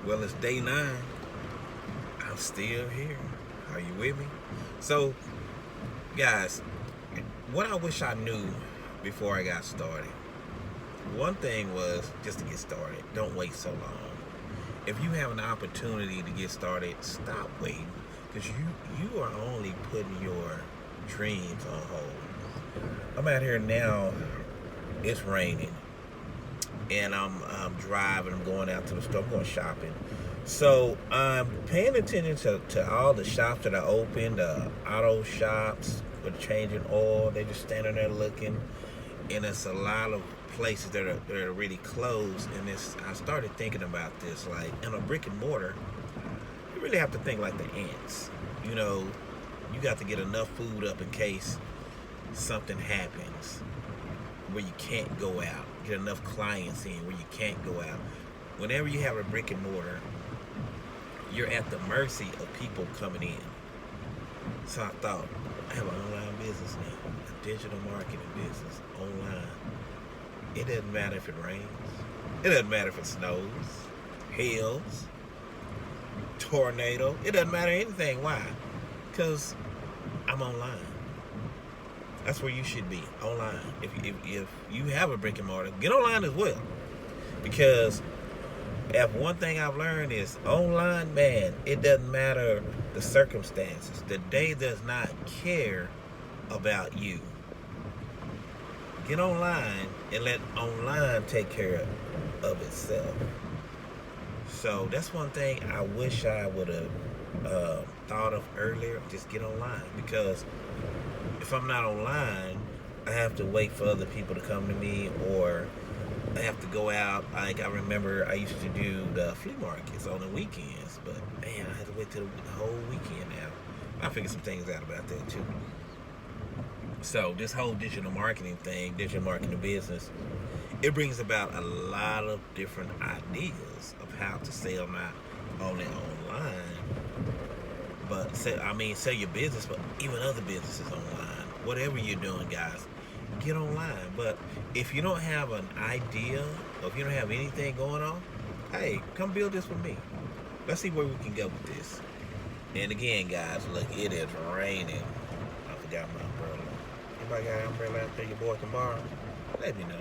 Well, it's day 9. I'm still here. Are you with me? So, guys, what I wish I knew before I got started. One thing was just to get started. Don't wait so long. If you have an opportunity to get started, stop waiting, because you are only putting your dreams on hold. I'm out here now. It's raining, and I'm driving. I'm going out to the store. I'm going shopping. So I'm paying attention to all the shops that are open, the auto shops with changing oil. They just standing there looking, and it's a lot of places that are really closed. And I started thinking about this, like in a brick and mortar, you really have to think like the ants. You know, you got to get enough food up in case something happens where you can't go out. Get enough clients in where you can't go out. Whenever you have a brick and mortar, you're at the mercy of people coming in. So I thought, I have an online business now, a digital marketing business online. It doesn't matter if it rains. It doesn't matter if it snows, hails, tornado. It doesn't matter anything. Why? Because I'm online. That's where you should be, online. If you have a brick and mortar, get online as well. Because if one thing I've learned is online, man, it doesn't matter the circumstances. The day does not care about you. Get online and let online take care of itself. So that's one thing I wish I would have thought of earlier. Just get online, because if I'm not online, I have to wait for other people to come to me, or I have to go out. Like, I remember I used to do the flea markets on the weekends, but man, I had to wait till the whole weekend now. I figured some things out about that too. So this whole digital marketing thing, digital marketing business, it brings about a lot of different ideas of how to sell, not only online, but sell your business, but even other businesses online. Whatever you're doing, guys, get online. But if you don't have an idea, or if you don't have anything going on, hey, come build this with me. Let's see where we can go with this. And again, guys, look, it is raining. I forgot my umbrella. Anybody got an umbrella out there your boy can borrow? Let me know.